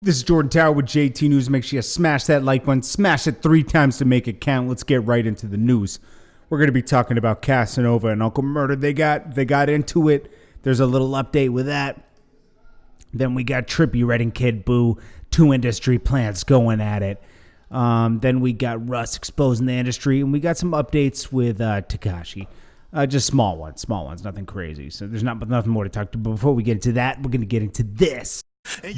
This is Jordan Tower with JT News. Make sure you smash that like button. Smash it 3 times to make it count. Let's get right into the news. We're going to be talking about Casanova and Uncle Murda. They got into it. There's a little update with that. Then we got Trippie Redd and Kid Buu, 2 industry plants going at it. Then we got Russ exposing the industry, and we got some updates with Tekashi. Just small ones, nothing crazy. So there's nothing more to talk to. But before we get into that, we're going to get into this.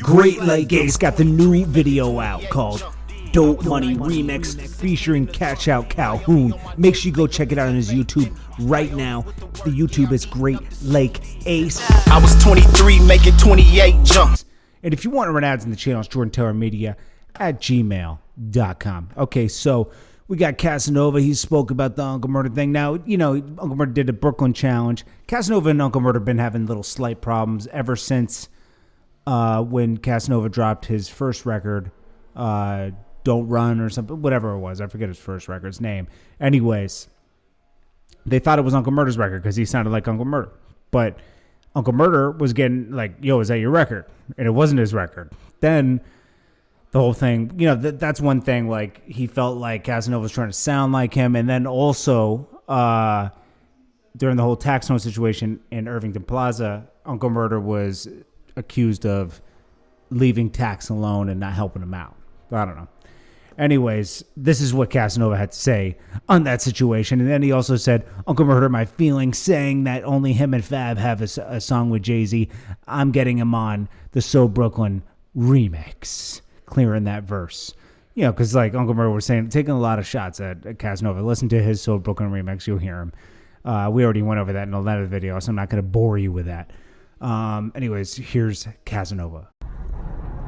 Great Lake Gates got the new video out called Dope Money Remix featuring Catch Out Calhoun. Make sure you go check it out on his YouTube right now. The YouTube is Great Lake Ace. I was 23 making 28 jumps. And if you want to run ads in the channel, it's Jordan Taylor Media at gmail.com. Okay, so we got Casanova. He spoke about the Uncle Murda thing. Now, you know, Uncle Murda did a Brooklyn challenge. Casanova and Uncle Murda have been having little slight problems ever since when Casanova dropped his first record, Don't Run or something, whatever it was. I forget his first record's name. Anyways, they thought it was Uncle Murda's record because he sounded like Uncle Murda. But Uncle Murda was getting like, yo, is that your record? And it wasn't his record. Then the whole thing, you know, that's one thing. Like, he felt like Casanova was trying to sound like him. And then also, during the whole tax note situation in Irvington Plaza, Uncle Murda was accused of leaving Tax alone and not helping him out. I don't know. Anyways, this is what Casanova had to say on that situation. And then he also said, Uncle Murda, my feelings, saying that only him and Fab have a song with Jay-Z. I'm getting him on the So Brooklyn remix. Clearing that verse. You know, because like Uncle Murda was saying, taking a lot of shots at Casanova. Listen to his So Brooklyn remix. You'll hear him. We already went over that in another video, so I'm not going to bore you with that. Anyways, here's Casanova.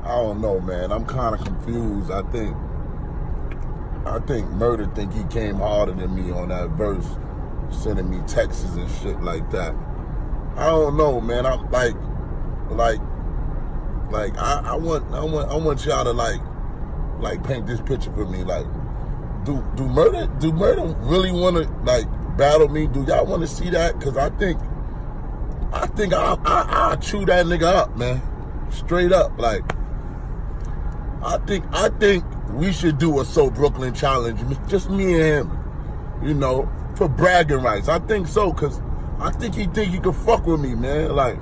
I don't know, man. I'm kind of confused. I think Murda think he came harder than me on that verse, sending me texts and shit like that. I don't know, man. I'm I want y'all to like paint this picture for me. Like, do Murda really want to like battle me? Do y'all want to see that? Cause I think I'll chew that nigga up, man. Straight up. Like, I think we should do a So Brooklyn challenge. Just me and him. You know, for bragging rights. I think so, cause I think he can fuck with me, man. Like,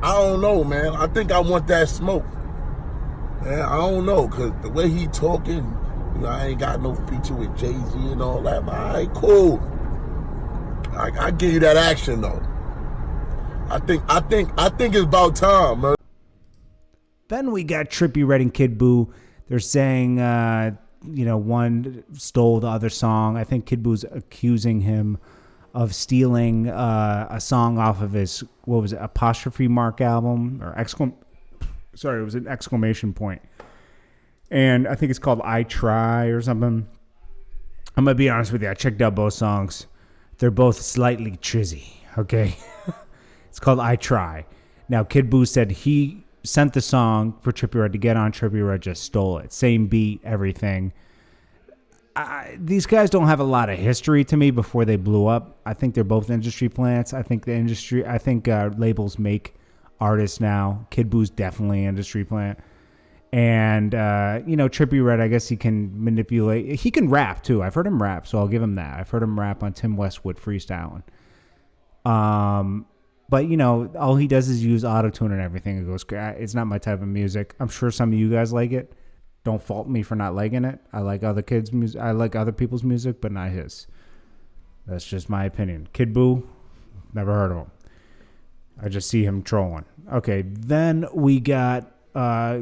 I don't know, man. I think I want that smoke. Man, I don't know, cause the way he talking, you know, I ain't got no feature with Jay-Z and all that. But all right, cool. I give you that action though. I think it's about time, man. Then we got Trippie Redd and Kid Buu. They're saying, you know, one stole the other song. I think Kid Buu's accusing him of stealing a song off of his, what was it, apostrophe mark album or it was an exclamation point. And I think it's called I Try or something. I'm gonna be honest with you. I checked out both songs. They're both slightly trizzy, okay? It's called I Try. Now, Kid Buu said he sent the song for Trippie Redd to get on. Trippie Redd just stole it. Same beat, everything. These guys don't have a lot of history to me before they blew up. I think they're both industry plants. I think labels make artists now. Kid Buu's definitely an industry plant. And, you know, Trippie Redd, I guess he can manipulate. He can rap, too. I've heard him rap, so I'll give him that. I've heard him rap on Tim Westwood freestyling. But, you know, all he does is use autotune and everything. It goes, it's not my type of music. I'm sure some of you guys like it. Don't fault me for not liking it. I like other kids' music. I like other people's music, but not his. That's just my opinion. Kid Buu, never heard of him. I just see him trolling. Okay, then we got...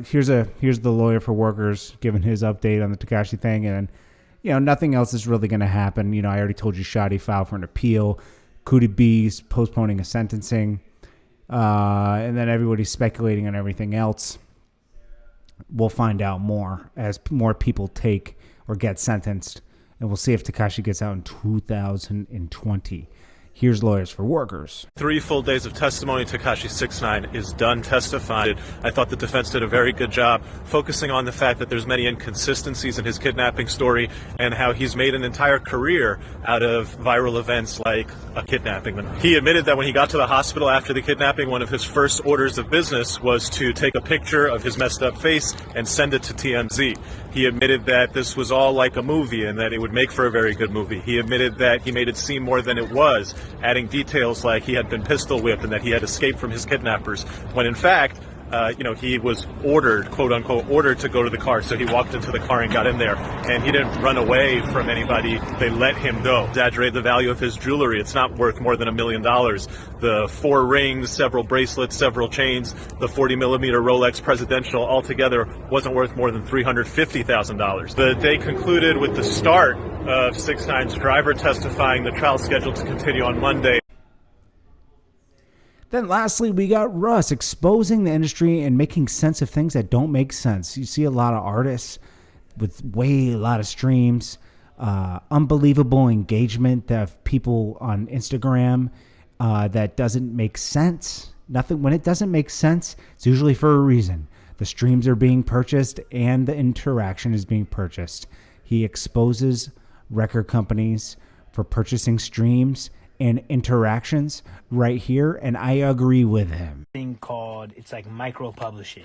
here's the lawyer for workers giving his update on the Tekashi thing, and you know, nothing else is really going to happen. You know, I already told you Shadi filed for an appeal. Could be postponing a sentencing, and then everybody's speculating on everything else. We'll find out more as more people take or get sentenced, and we'll see if Tekashi gets out in 2020. Here's Lawyers for Workers. 3 full days of testimony. Tekashi 6ix9ine is done testifying. I thought the defense did a very good job focusing on the fact that there's many inconsistencies in his kidnapping story and how he's made an entire career out of viral events like a kidnapping. He admitted that when he got to the hospital after the kidnapping, one of his first orders of business was to take a picture of his messed up face and send it to TMZ. He admitted that this was all like a movie and that it would make for a very good movie. He admitted that he made it seem more than it was, adding details like he had been pistol whipped and that he had escaped from his kidnappers, when in fact, he was ordered, quote unquote, ordered to go to the car. So he walked into the car and got in there, and he didn't run away from anybody. They let him go. Exaggerate the value of his jewelry. It's not worth more than $1 million. The 4 rings, several bracelets, several chains, the 40mm Rolex Presidential altogether wasn't worth more than $350,000. The day concluded with the start of 6ix9ine's driver testifying. The trial scheduled to continue on Monday. Then lastly, we got Russ exposing the industry and making sense of things that don't make sense. You see a lot of artists with a lot of streams, unbelievable engagement of people on Instagram that doesn't make sense. When it doesn't make sense, it's usually for a reason. The streams are being purchased and the interaction is being purchased. He exposes record companies for purchasing streams and interactions right here, and I agree with him. Thing called, it's like micro publishing,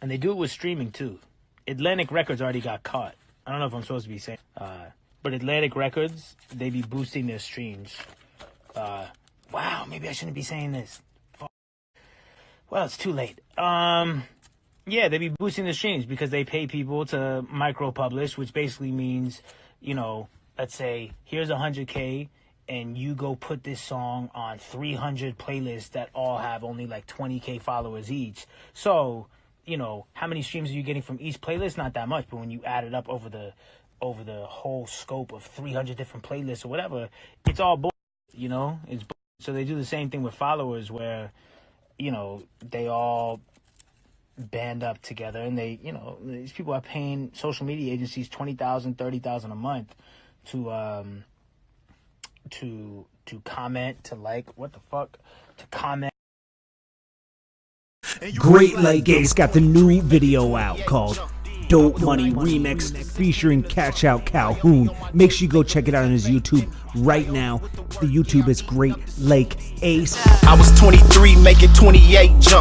and they do it with streaming too. Atlantic Records already got caught. I don't know if I'm supposed to be saying, but Atlantic Records, they be boosting their streams. Wow, maybe I shouldn't be saying this. Well, it's too late. Yeah, they be boosting the streams because they pay people to micro publish, which basically means, let's say, here's 100K, and you go put this song on 300 playlists that all have only like 20K followers each. So, how many streams are you getting from each playlist? Not that much, but when you add it up over the whole scope of 300 different playlists or whatever, it's all bull. It's bull. So they do the same thing with followers, where they all band up together, and they, these people are paying social media agencies $20,000, $30,000 a month to comment, to comment. Great Light Gaze got the new video out called Dope Money Remix featuring Catch Out Calhoun. Make sure you go check it out on his YouTube right now. The YouTube is Great Lake Ace. I was 23, making 28 jump.